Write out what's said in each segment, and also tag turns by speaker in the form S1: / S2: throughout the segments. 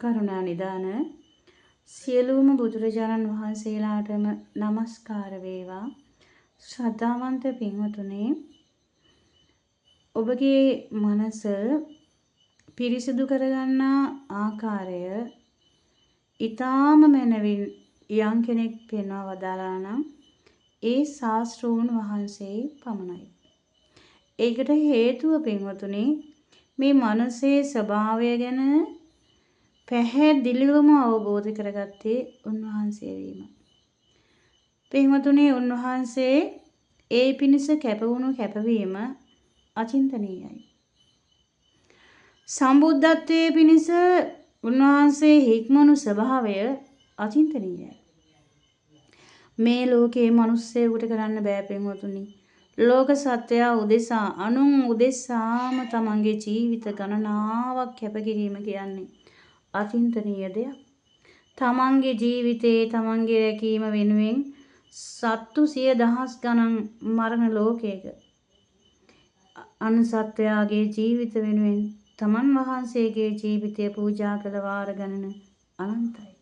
S1: කරුණා නිදාන සියලුම බුදුරජාණන් වහන්සේලාටම নমස්කාර වේවා. ශ්‍රද්ධාවන්ත පින්වතුනි, ඔබගේ මනස පිරිසිදු කරගන්නා ආකාරය ඊ타ම මනවින් යම් කෙනෙක් පෙන්වා වදාළා නම් ඒ ශාස්ත්‍රූන් වහන්සේ පමණයි. ඒකට හේතුව පින්වතුනි, මේ මනසේ ස්වභාවය ගැන පැහැදිලිවම අවබෝධ කරගත්තේ උන්වහන්සේ වීම. පින්වතුනි, උන්වහන්සේ ඒ පිණිස කැපවුණු කැපවීම අචින්තනීයයි. සම්බුද්ධත්වයේ පිණිස උන්වහන්සේ හික්මනු ස්වභාවය අචින්තනීයයි. මේ ලෝකේ මිනිස්සෙකුට කරන්න බෑ පින්වතුනි. ලෝක සත්‍යය උදෙසා අනුන් උදෙසාම තමන්ගේ ජීවිත ගණනාවක් කැපකිරීම කියන්නේ අචින්තනීය දෙයක්. තමන්ගේ ජීවිතේ තමන්ගේ රැකීම වෙනුවෙන් සත්තු 100,000 ගණන් මරණ ලෝකයක අනුසත්ත්වයාගේ ජීවිත වෙනුවෙන් තමන් වහන්සේගේ ජීවිතය පූජා කළ වාර ගණන අනන්තයි.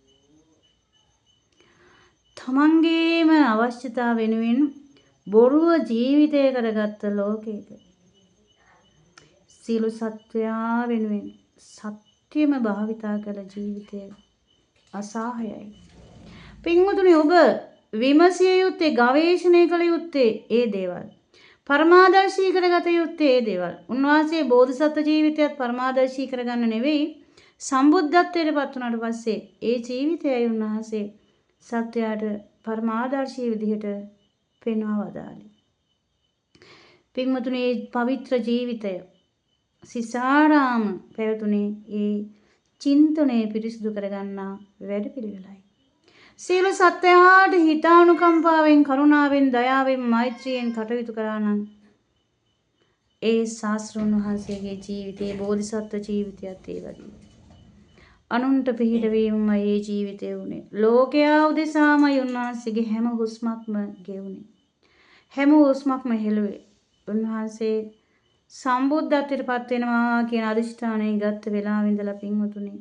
S1: තමන්ගේම අවශ්‍යතාව වෙනුවෙන් බොරුව ජීවිතය කරගත්ත ලෝකයක සියලු සත්වයා වෙනුවෙන් සත්‍යම භාවිතා කළ ජීවිතය අසහායයි. පින්වතුනි, ඔබ විමසිය යුත්තේ, ගවේෂණය කළ යුත්තේ ඒ දේවල්. පරමාදර්ශී කරගත යුත්තේ ඒ දේවල්. උන්වහන්සේ බෝධිසත්ව ජීවිතයත් පරමාදර්ශී කරගන්න නෙවෙයි, සම්බුද්ධත්වයට පත් වුණාට පස්සේ ඒ ජීවිතයයි උන්වහන්සේ සත්‍යයට පරමාදර්ශී විදිහට පෙන්වා වදාළේ. පින්වතුනි, පවිත්‍ර ජීවිතය සිසාරාම පැවතුනේ ඒ චින්තනයේ පිරිසිදු කරගන්නා වැඩපිළිවෙලයි. සියලු සත්‍යයට හිතානුකම්පාවෙන්, කරුණාවෙන්, දයාවෙන්, මෛත්‍රියෙන් කටයුතු කරා නම් ඒ ශාස්ත්‍රඥ වහන්සේගේ ජීවිතයේ බෝධිසත්ව ජීවිතයත් ඒ වගේ. අනුන්ට පිහිට වීමයි ඒ ජීවිතය වුණේ. ලෝකයා උදෙසාමයි උන්වහන්සේගේ හැම හුස්මක්ම ගෙවුනේ. හැම හුස්මක්ම හෙළුවේ. උන්වහන්සේ සම්බුද්ධත්වයට පත් වෙනවා කියන අදිෂ්ඨානය ගත්ත වෙලාවෙ ඉඳලා පින්වතුනි,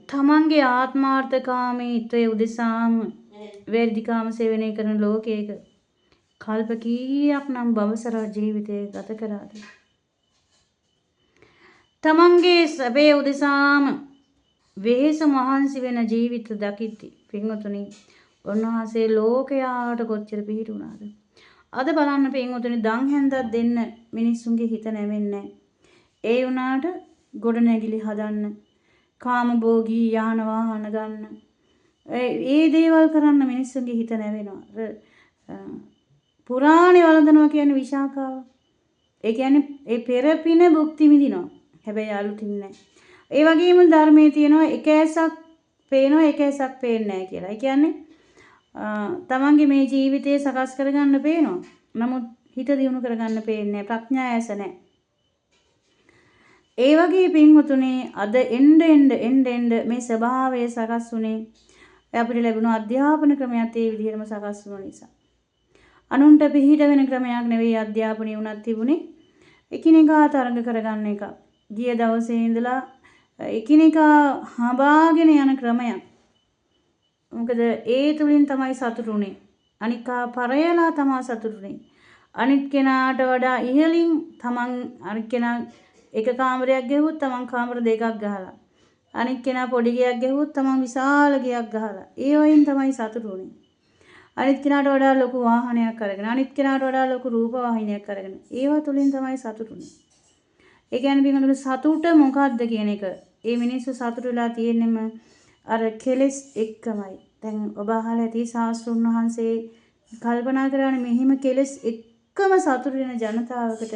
S1: තමන්ගේ ආත්මාර්ථකාමීත්වය උදෙසාම වේදිකාම සේවනය කරන ලෝකයක කල්ප කීයක් නම් බවසර ජීවිතය ගත කරාද? තමන්ගේ සැපේ උදෙසාම වෙහෙස මහන්සි වෙන ජීවිත දකිද්දි පින්වතුනි, උන්වහන්සේ ලෝකයාට කොච්චර පිහිට වුණාද? අද බලන්න පින්වතුනි, දන් හැන්දක් දෙන්න මිනිස්සුන්ගේ හිත නැවෙන්නේ. ඒ වුණාට ගොඩනැගිලි හදන්න, කාමභෝගී යාන වාහන ගන්න, ඒ දේවල් කරන්න මිනිස්සුන්ගේ හිත නැවෙනවා. පුරාණේ වළඳනවා කියන්නේ විශාකාව. ඒ කියන්නේ ඒ පෙරපින භුක්ති විඳිනවා. හැබැයි අලුතින් නැහැ. ඒ වගේම ධර්මයේ තියෙනවා එක ඇසක් පේනවා, එක ඇසක් පේන්නේ නැහැ කියලා. ඒ කියන්නේ තමන්ගේ මේ ජීවිතය සකස් කරගන්න පේනවා. නමුත් හිත දියුණු කරගන්න පේන්නේ නැහැ. ප්‍රඥා ඇස නැහැ. ඒ වගේ පින්වතුනි, අද එන්න මේ ස්වභාවය සකස් වුණේ අපිට ලැබුණු අධ්‍යාපන ක්‍රමයක් ඒ විදිහටම සකස් වුණ නිසා. අනුන්ට පිහිට වෙන ක්‍රමයක් නෙවෙයි අධ්‍යාපනය උනත් තිබුණේ. එකිනෙකා තරඟ කරගන්න එක. ගිය දවසේ ඉඳලා එකිනෙකා හඹාගෙන යන ක්‍රමයක්. මොකද ඒ තුලින් තමයි සතුටුුනේ. අනිකා පරයලා තමයි සතුටුුනේ. අනිත් කෙනාට වඩා ඉහළින් තමන් අනිත් කෙනා එක කාමරයක් ගෙවුවොත් තමන් කාමර දෙකක් ගහලා, අනිත් කෙනා පොඩි ගෙයක් ගෙවුවොත් තමන් විශාල ගෙයක් ගහලා, ඒ වයින් තමයි සතුටුුනේ. අනිත් කෙනාට වඩා ලොකු වාහනයක් අරගෙන, අනිත් කෙනාට වඩා ලොකු රූප වාහිනියක් අරගෙන, ඒවා තුලින් තමයි සතුටුුනේ. ඒ කියන්නේ බින්දුන සතුට මොකක්ද කියන එක. ඒ මිනිස්සු සතුට වෙලා තියෙන්නෙම අර කෙලෙස් එක්කමයි. දැන් ඔබ අහලා ඇති ශාස්ත්‍රඥ වහන්සේ කල්පනා කරන්නේ මෙහිම කෙලෙස් එක්කම සතුට වෙන ජනතාවකට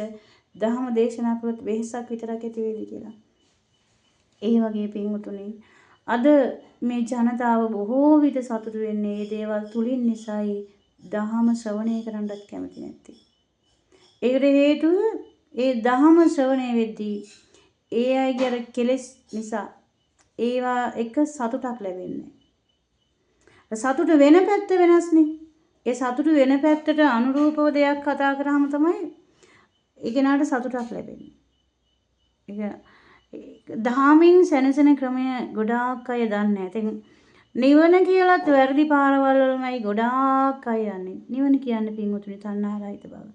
S1: දහම දේශනා කළොත් වෙහසක් විතරක් ඇති වෙයිද කියලා. ඒ වගේ පින්වතුනි, අද මේ ජනතාව බොහෝ විට සතුට වෙන්නේ මේ දේවල් තුලින් නිසායි දහම ශ්‍රවණය කරන්නත් කැමති නැත්තේ. ඒකට හේතුව ඒ දහම ශ්‍රවණය වෙද්දී ඒ අයගේ අර කෙලෙස් නිසා ඒවා එක සතුටක් ලැබෙන්නේ. සතුට වෙන පැත්ත වෙනස්නේ. ඒ සතුට වෙන පැත්තට අනුරූපව දෙයක් කතා කරාම තමයි ඒ කෙනාට සතුටක් ලැබෙන්නේ. දහමින් සැනසෙන ක්‍රමය ගොඩාක් අය දන්නේ නැහැ. ඉතින් නිවන කියලත් වැරදි පාරවල් වලමයි ගොඩාක් අය යන්නේ. නිවන කියන්නේ පින්වතුනි තණ්හාරහිත බව.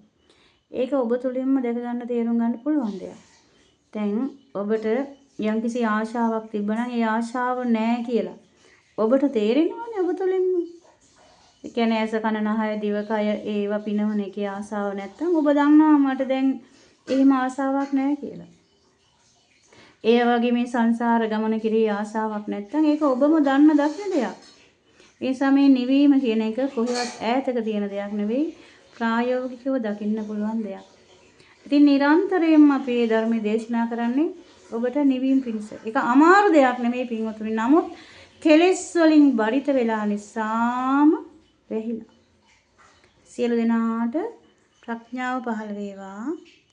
S1: ඒක ඔබ තුළින්ම දැක ගන්න තේරුම් ගන්න පුළුවන් දෙයක්. දැන් ඔබට යම්කිසි ආශාවක් තිබ්බනම් ඒ ආශාව නැහැ කියලා ඔබට තේරෙනවනේ ඔබ තුළින්ම. ඒ කියන්නේ ඇස කන නහය දිවකය ඒවා පිනවන එකේ ආශාව නැත්තම් ඔබ දන්නවා මට දැන් එහෙම ආශාවක් නැහැ කියලා. ඒ වගේ මේ සංසාර ගමන කිරී ආශාවක් නැත්තම් ඒක ඔබම දන්න දක්න දෙයක්. ඒ සමේ නිවීම කියන එක කොහොමවත් ඈතක තියෙන දෙයක් නෙවෙයි ප්‍රායෝගිකව දකින්න පුළුවන් දෙයක්. ඉතින් නිරන්තරයෙන්ම අපි මේ ධර්මයේ දේශනා කරන්නේ ඔබට නිවීම පිණිස. ඒක අමාරු දෙයක් නෙමෙයි පින්වතුනි. නමුත් කෙලෙස් වලින් බරිත වෙලා නිසාම වැහිලා. සියලු දෙනාට ප්‍රඥාව පහළ වේවා.